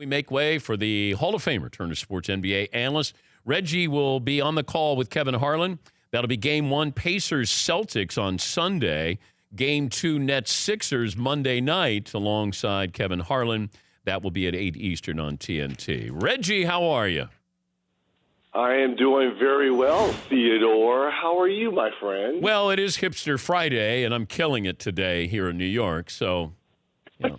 We make way for the Hall of Famer, Turner Sports NBA analyst. Reggie will be on the call with Kevin Harlan. That'll be Game 1, Pacers-Celtics on Sunday. Game 2, Nets-Sixers Monday night alongside Kevin Harlan. That will be at 8 Eastern on TNT. Reggie, how are you? I am doing very well, Theodore. How are you, my friend? Well, it is Hipster Friday, and I'm killing it today here in New York, so, you know.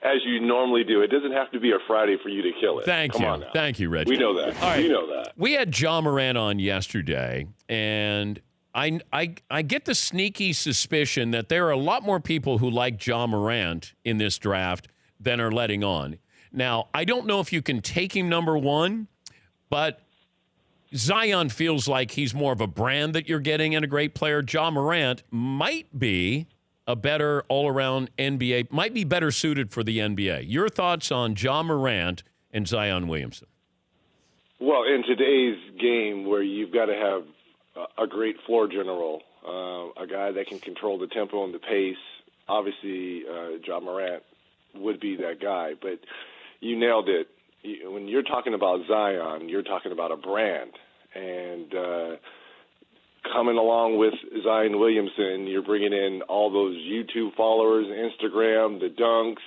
As you normally do. It doesn't have to be a Friday for you to kill it. Come on now. Thank you, Reggie. We know that. All right. You know that. We had Ja Morant on yesterday, and I get the sneaky suspicion that there are a lot more people who like Ja Morant in this draft than are letting on. Now, I don't know if you can take him number one, but Zion feels like he's more of a brand that you're getting and a great player. Ja Morant might be a better all-around NBA, might be better suited for the NBA. Your thoughts on Ja Morant and Zion Williamson? Well, in today's game where you've got to have a great floor general, a guy that can control the tempo and the pace, obviously Ja Morant would be that guy. But you nailed it. When you're talking about Zion, you're talking about a brand. And coming along with Zion Williamson, you're bringing in all those YouTube followers, Instagram, the dunks.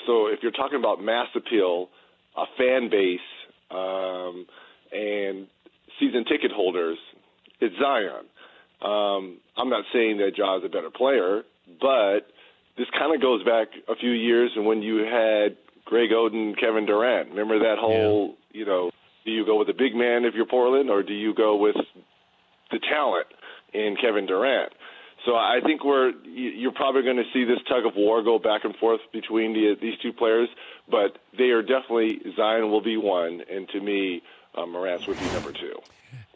So if you're talking about mass appeal, a fan base, and season ticket holders, it's Zion. I'm not saying that Ja is a better player, but this kind of goes back a few years when you had Greg Oden, Kevin Durant. Remember that whole, do you go with the big man if you're Portland, or do you go with the talent in Kevin Durant? So I think you're probably going to see this tug of war go back and forth between these two players, but they are definitely, Zion will be one, and to me, Morant would be number two.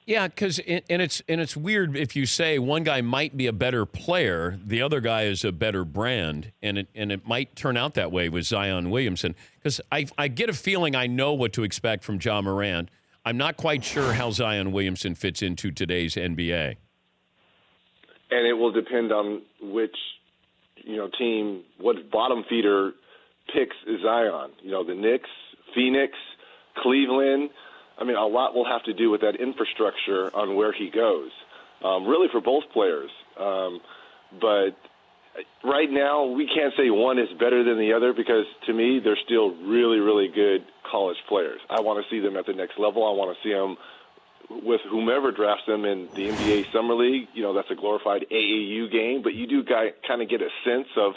Yeah, because it's weird if you say one guy might be a better player, the other guy is a better brand, and it might turn out that way with Zion Williamson. Because I get a feeling I know what to expect from Ja Morant. I'm not quite sure how Zion Williamson fits into today's NBA. And it will depend on which team, what bottom feeder picks Zion. The Knicks, Phoenix, Cleveland. I mean, a lot will have to do with that infrastructure on where he goes, really for both players. But right now, we can't say one is better than the other because, to me, they're still really, really good college players. I want to see them at the next level. I want to see them with whomever drafts them in the NBA Summer League. That's a glorified AAU game, but you do kind of get a sense of,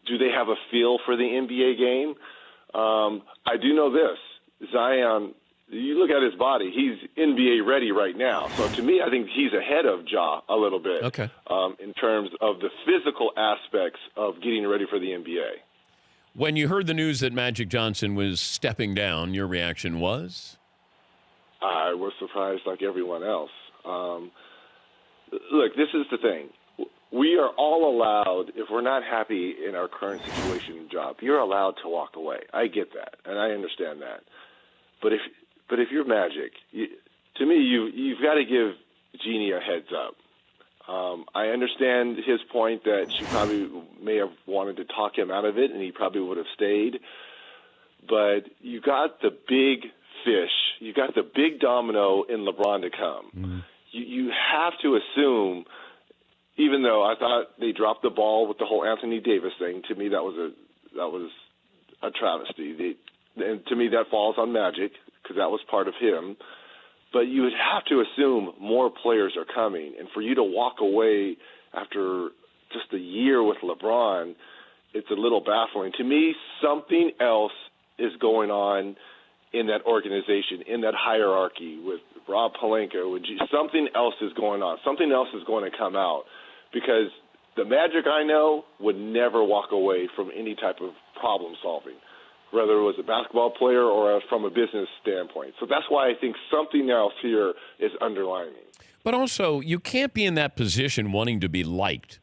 do they have a feel for the NBA game? I do know this. Zion, you look at his body, he's NBA ready right now. So to me, I think he's ahead of Ja a little bit. Okay. In terms of the physical aspects of getting ready for the NBA. When you heard the news that Magic Johnson was stepping down, your reaction was? I was surprised like everyone else. Look, this is the thing. We are all allowed, if we're not happy in our current situation and job, you're allowed to walk away. I get that, and I understand that. But if you're Magic, to me, you've got to give Jeannie a heads up. I understand his point that she probably may have wanted to talk him out of it, and he probably would have stayed. But you got the big fish. You got the big domino in LeBron to come. Mm-hmm. You have to assume, even though I thought they dropped the ball with the whole Anthony Davis thing, to me that was a travesty. And to me that falls on Magic because that was part of him. But you would have to assume more players are coming. And for you to walk away after just a year with LeBron, it's a little baffling. To me, something else is going on in that organization, in that hierarchy with Rob Pelinka. Something else is going on. Something else is going to come out because the Magic I know would never walk away from any type of problem solving, whether it was a basketball player or from a business standpoint. So that's why I think something else here is underlining. But also, you can't be in that position wanting to be liked.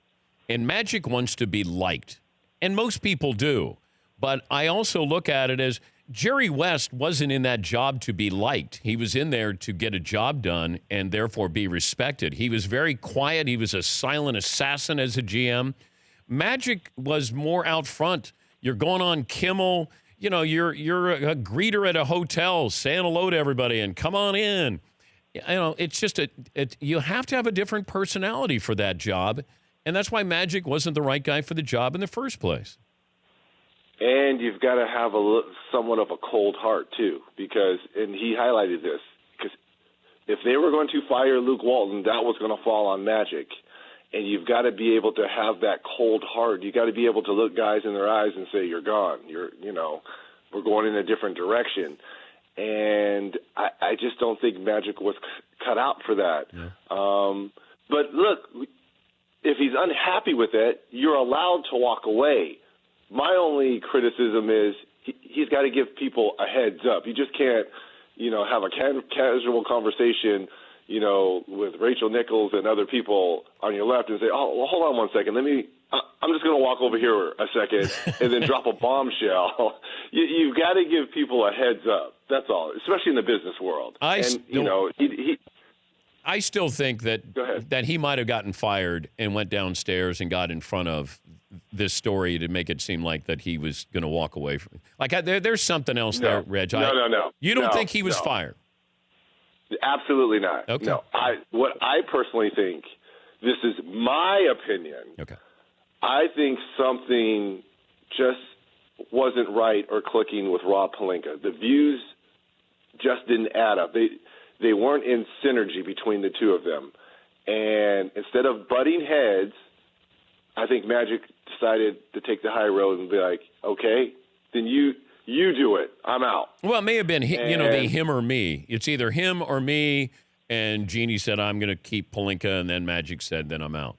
And Magic wants to be liked. And most people do. But I also look at it as Jerry West wasn't in that job to be liked. He was in there to get a job done and therefore be respected. He was very quiet. He was a silent assassin as a GM. Magic was more out front. You're going on Kimmel. You know, you're a greeter at a hotel saying hello to everybody and come on in. You know, it's just you have to have a different personality for that job. And that's why Magic wasn't the right guy for the job in the first place. And you've got to have somewhat of a cold heart, too, because, and he highlighted this, because if they were going to fire Luke Walton, that was going to fall on Magic. And you've got to be able to have that cold heart. You've got to be able to look guys in their eyes and say, you're gone. We're going in a different direction. And I just don't think Magic was cut out for that. Yeah. But look, if he's unhappy with it, you're allowed to walk away. My only criticism is he's got to give people a heads up. You just can't, have a casual conversation, with Rachel Nichols and other people on your left and say, oh, well, hold on one second. I'm just going to walk over here a second and then drop a bombshell. You've got to give people a heads up. That's all, especially in the business world. I still think that he might have gotten fired and went downstairs and got in front of this story to make it seem like that he was going to walk away from it. Like there's something else there, Reg. No. You don't think he was fired? Absolutely not. Okay. No. What I personally think, this is my opinion. Okay. I think something just wasn't right or clicking with Rob Pelinka. The views just didn't add up. They weren't in synergy between the two of them. And instead of butting heads, I think Magic decided to take the high road and be like, okay, then you do it. I'm out. Well, it may have been, the him or me. It's either him or me, and Jeannie said, I'm going to keep Pelinka, and then Magic said, then I'm out.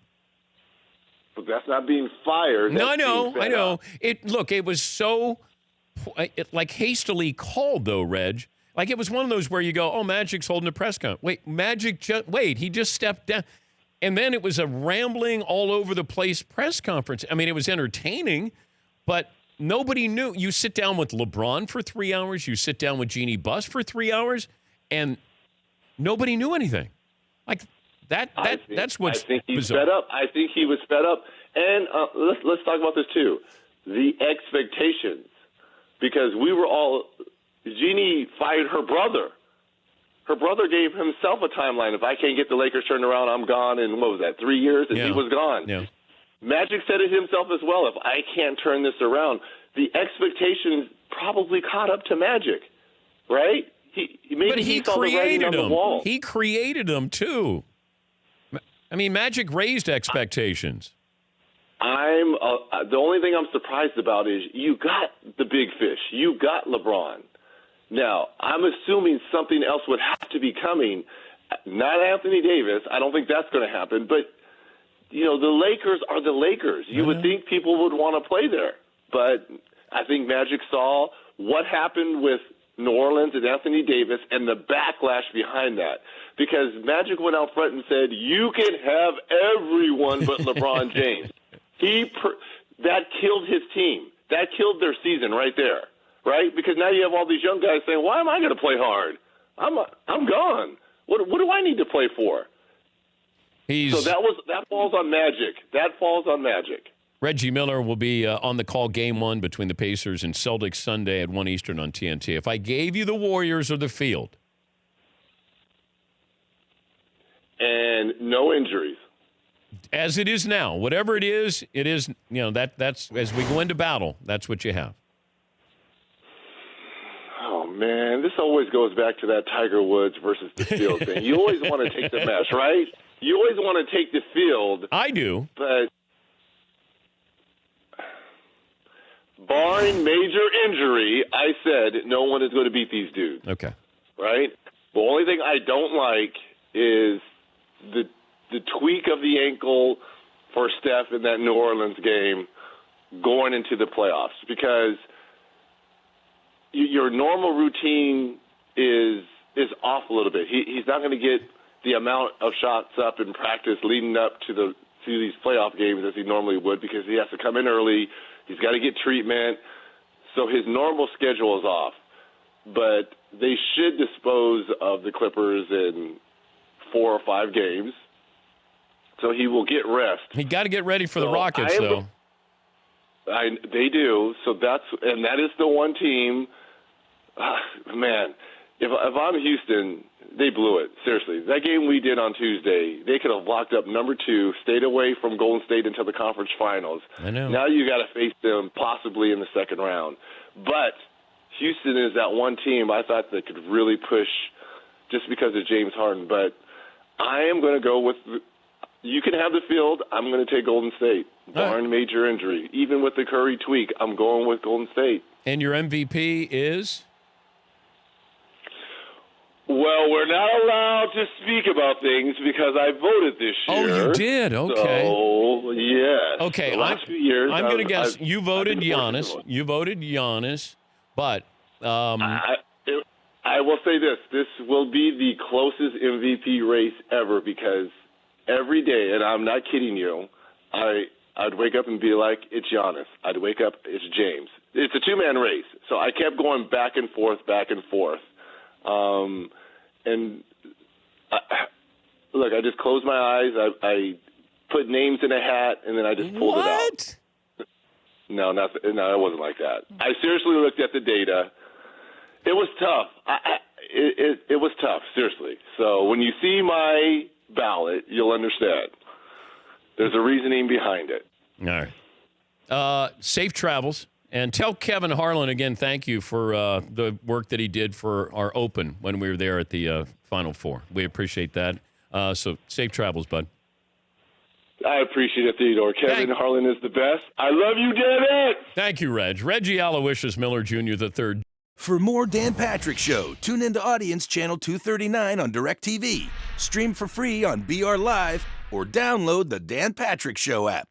But that's not being fired. No, I know. It was so, hastily called, though, Reg. Like, it was one of those where you go, oh, Magic's holding a press conference. Wait, he just stepped down. And then it was a rambling, all over the place press conference. I mean, it was entertaining, but nobody knew. You sit down with LeBron for 3 hours. You sit down with Jeannie Buss for 3 hours, and nobody knew anything. Like that's what's I think he's bizarre. fed up. I think he was fed up. And let's talk about this too. The expectations, because Jeannie fired her brother. Her brother gave himself a timeline. If I can't get the Lakers turned around, I'm gone. And what was that, 3 years? And he was gone. Yeah. Magic said it himself as well. If I can't turn this around, the expectations probably caught up to Magic, right? He saw the writing on the wall. He created them too. I mean, Magic raised expectations. The only thing I'm surprised about is you got the big fish. You got LeBron. Now, I'm assuming something else would have to be coming. Not Anthony Davis. I don't think that's going to happen. But, the Lakers are the Lakers. You would think people would want to play there. But I think Magic saw what happened with New Orleans and Anthony Davis and the backlash behind that. Because Magic went out front and said, you can have everyone but LeBron James. That killed his team. That killed their season right there. Right? Because now you have all these young guys saying, why am I going to play hard? I'm gone. What do I need to play for? So that falls on Magic. That falls on Magic. Reggie Miller will be on the call game one between the Pacers and Celtics Sunday at 1 Eastern on TNT. If I gave you the Warriors or the field? And no injuries. As it is now. Whatever it is, that's as we go into battle, that's what you have. Oh, man, this always goes back to that Tiger Woods versus the field thing. You always want to take the mesh, right? You always want to take the field. I do. But barring major injury, I said no one is going to beat these dudes. Okay. Right? The only thing I don't like is the tweak of the ankle for Steph in that New Orleans game going into the playoffs, because your normal routine is off a little bit. He's not going to get the amount of shots up in practice leading up to these playoff games as he normally would, because he has to come in early. He's got to get treatment. So his normal schedule is off. But they should dispose of the Clippers in 4 or 5 games. So he will get rest. He got to get ready for the Rockets, though. They do. So that is the one team. Man, if I'm Houston, they blew it. Seriously, that game we did on Tuesday, they could have locked up number 2, stayed away from Golden State until the conference finals. I know. Now you got to face them possibly in the second round. But Houston is that one team I thought that could really push just because of James Harden. But I am going to go with you can have the field. I'm going to take Golden State, barring major injury. Even with the Curry tweak, I'm going with Golden State. And your MVP is? Well, we're not allowed to speak about things because I voted this year. Oh, you did? Okay. So, yes. Okay. The last few years, I'm going to guess you voted Giannis. You voted Giannis, but I will say this. This will be the closest MVP race ever because every day, and I'm not kidding you, I'd wake up and be like, it's Giannis. I'd wake up, it's James. It's a two-man race. So I kept going back and forth. Look, I just closed my eyes. I put names in a hat, and then I just pulled it out. No, it wasn't like that. I seriously looked at the data. It was tough. It was tough, seriously. So when you see my ballot, you'll understand. There's a reasoning behind it. All right. Safe travels. And tell Kevin Harlan again, thank you for the work that he did for our Open when we were there at the Final Four. We appreciate that. So safe travels, bud. I appreciate it, Theodore. Kevin Harlan is the best. I love you, David. Thank you, Reg. Reggie Aloysius Miller Jr. III. For more Dan Patrick Show, tune into Audience Channel 239 on DirecTV. Stream for free on BR Live or download the Dan Patrick Show app.